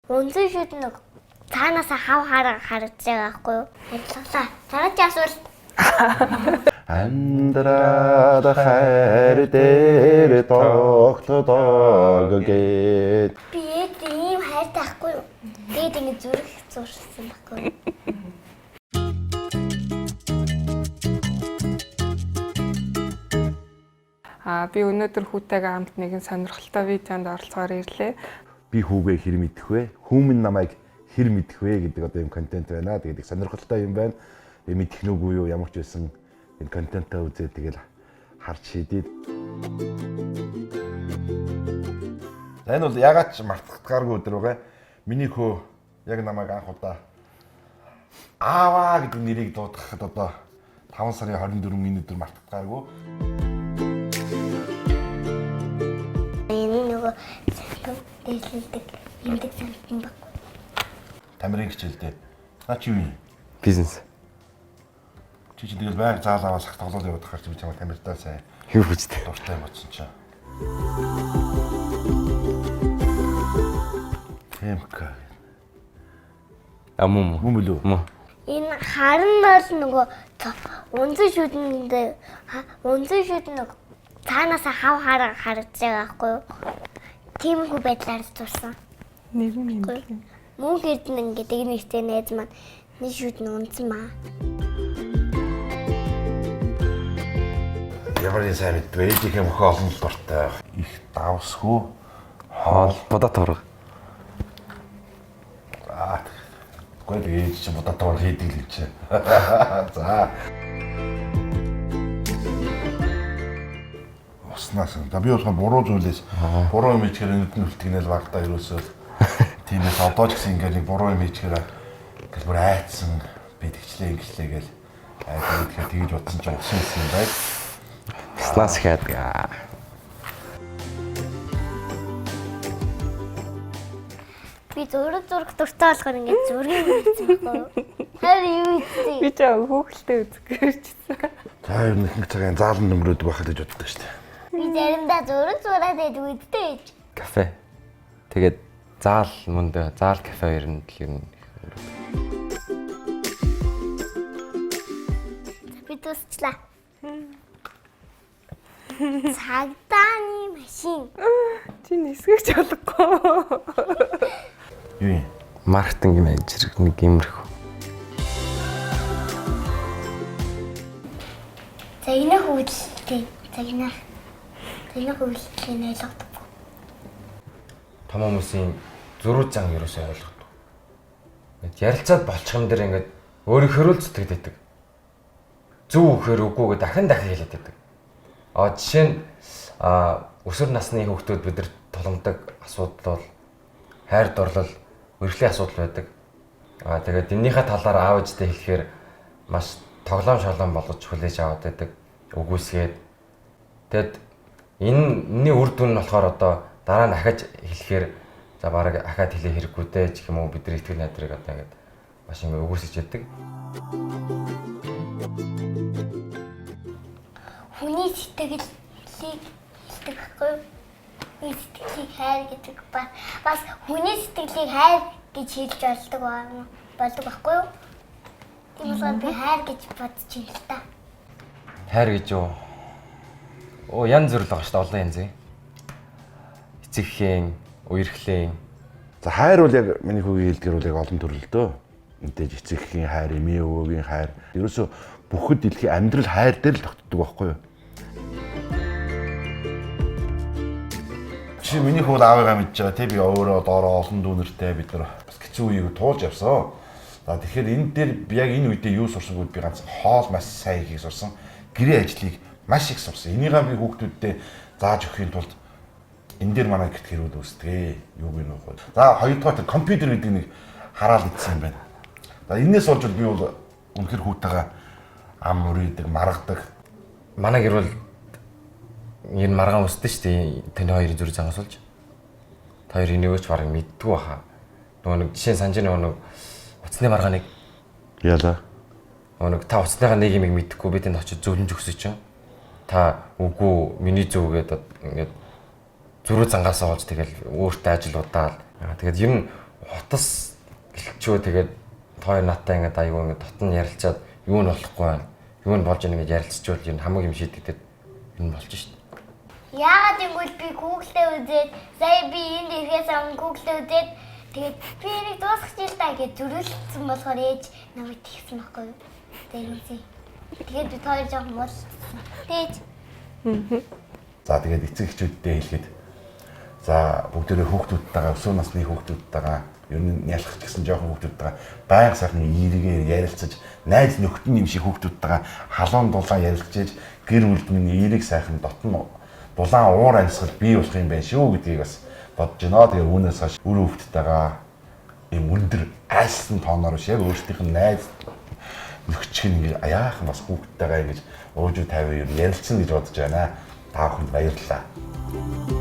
Өнцөг шүүд нэг цаанаас хав хараа харагдаж байгаа байхгүй юу? Ажиллалаа. Дараагийн асуулт. Амьдраад хайр дээр тогтдог гээд Би ийм хайртай байхгүй юу? Тэгээд ингэ зүрх зурсан байхгүй юу? Би өнөөдөр хүүтэйгээ хамт нэгэн сонирхолтой видеонд оролцохоор ирлээ. би хүүгээ хэр мэдэх вэ? Хүүмэн намайг хэр мэдэх вэ гэдэг одоо юм контент байна. Тэгээд их сонирхолтой юм байна. Би мэдэх нүггүй юу ямар ч байсан энэ контентаа үзээд тэгэл харж шийдээд. Энэ бол ягаад ч мартагдгааргүй өдөр байгаа. Миний хөө яг намайг анх удаа ааваа гэдэг нэрийг дуудахад одоо 5 сарын 24-ний өдөр мартагдгааргүй. Дэслэлдэг юмдаг санагдсан баг. Тамирын хичээлдээ. Наа чи юу юм? Бизнес. Чи тэгэл байг заалаа сах тоглоод явах гэж би чамд тамиртаа сайн. Юу хүчтэй. Дуртай бодсон чинь. МК. Мөн Мөн. Энэ харан бол нөгөө өнцөг шүүд нэг цаанаас хав хараа харагдаж байгаа байхгүй юу? Тиймэрхүү байдлаар зурсан. Нэг юм. Мөн хэрдэн ингээд нэг нэртэй найз маань нэг шүүд нь унтсан маа. Ямар нэг сайн мэдвэ. Ээжийнхээ мөхөө олон дуртай. Их давсгүй. хоол бодот орго. Гэхдээ ээж чинь бодот орго хийдэг л чи. За. Уснаас. Би болохоор буруу зүйлээс буруу юм хийхээр нүдэн үлтгэнэл багтаа ерөөсөө тиймээс одоо ч гэсэн ингээд нэг буруу юм хийхээр ингээл бүр айцсан бидгчлээ ингэчлээ гэл айдаг тэгэхээр тэгж утсан ч усан юм байг. Слас хэд. Би зураг дуртай болохоор ингээд зургийг үзсэн байхгүй юу? Харин юу ийцээ? Би ч хөөхөлтэй үзгэрчсэн. За ер нь их цагийн заалан нөмрөөд байх гэж боддог шүү дээ. Би заримдаа зураг зураад байдгүй. Кафе. Тэгээд заал мөндө заал кафе ер нь Би тусчлаа. Цагдааны машин. Чи нисгэж болохгүй. Юу юм? маркетинг менежер нэг юмрх. Загнах үйлдэлтэй. Загнах үйлдлийн ойлгодог. Том хүмүүсийн зөрүү зан ерөөсөө ойлгодог. Ингээд ярилцаад болчих юм дээр ингээд өөрийнхөө л зүтгэдэг. Зөв өгөхөр үгүйгээ дахин хэлээд байдаг. Жишээ нь өсвөр насны хүүхдүүд бидэрт тулгамдаг асуудал бол хайр дурлал, үргэлжлэлийн асуудал байдаг. Тэгээд энэнийхээ талаар аав ээжтэй хэлэхээр маш тоглоом шолоом болгож хүлээж аваад байдаг. Үгүйсгээд тэгэд энэний үр дүн нь болохоор одоо дараа нь ахиж хэлэхээр за бараг ахаад хэлээ хэрэггүй дээ гэх юм уу бидний итгэл найдрыг одоо ингээд маш ингэ өгөөсөж яддаг. Хүний сэтгэлийг хэлдэг байхгүй юу? Сэтгэлийг хайр гэдэг бас хүний сэтгэлийг хайр гэж хэлж болдог байхгүй юу? Тийм болохоор би хайр гэж бодож байна л та. Хайр гэж юу? Янз бүр л байгаа шүү дээ, олон янзын. Эцэгхийн, үерхлийн. За хайр бол яг миний хүүгийн хэлдгэр бол яг олон төрөл дөө. Мэдээж эцэгхийн хайр, эмээ өвөгийн хайр. Ерөөсөө бүхэл дэлхийн амьдрал хайр дээр л тогтдог байхгүй юу? Чи миний хүү аавыгаа мэдж байгаа тий би өөрөө доороо олон дүүнертэй бид нар бас хэцүү үеийг туулж явсан. За тэгэхээр энэ дээр яг энэ үедээ юу сурсан гэвэл би ганц хоол маш сайн хийхийг сурсан. Гэрээ ажлыг маш их сурсан. Энийгээ би хүүхдүүддээ зааж өгөхийн тулд энэ дээр манай гэрт хэрүүд үүсдэг. Юу гэнэ вэ? За хоёрдугаар компьютер гэдэг нэг хараал идсэн юм байна. За энээс болж би бол үнэхэр хүүтэйгээ ам үрийдэг, маргадаг. Манай гэр бол энэ маргаан өсдөө шүү дээ. Таны хоёрын зүрх зангаас болж. Та хоёр энийг ч бараг мэддгүй баха. Нөгөө нэг жишээ санаж нэг уцсны маргааныг Яла. Нэг та уцсныхаа нэг юм мэдэхгүй би тэнд очиж зөвлөж өгсөн чинь. Та үгүй миний зөв гэдэг ингээд зүрх зангаас олж тэгэл өөртөө ажил удаал. Тэгээд ер нь Хотос гэлчөө тэгээд хоёр наттай ингээд аюу ингээд дотн ярилцаад юу нь болохгүй байна. Юу нь болж байгаа ингээд ярилцчихвал ер нь хамаг юм шийдэгдээд энэ болж шít. Яагаад гэвэл би Google-тэй үзээд сая би энд ирэхээс өмнө Google-тэй үзээд тэгээд би энийг дуусгах юм даа гэж зөрүүлсэн болохоор ээж намайг тэгсэн байхгүй юу? Тэгээд би тоор жоох муулсан. Тэгэж. За тэгээд эцэг эхчүүдтэй хэлгээд за бүгдээрээ хүүхдүүдтэйгээ өсвөр насны хүүхдүүдтэйгээ ер нь ялах гэсэн жоохон хүүхдүүдтэйгээ байнга сайхан эергээ ярилцаж найз нөхдөд юм шиг хүүхдүүдтэйгээ халуун дулаан ярилцаж гэр бүлдний эерэг сайхан дотн дулаан уур амьсгал бий болох юм байна шүү гэдгийг бас бодож байна. Тэгээд үүнээс хойш үр хүүхдтэйгээ юм өндөр айлсан тооноор биш яг өөрсдийнх нь найз нөхчих нь ингэ аяахан бас хүүхдтэйгээ ингэж уужуу тавиа ярилцсан гэж бодож байна. Та бүхэнд баярлалаа.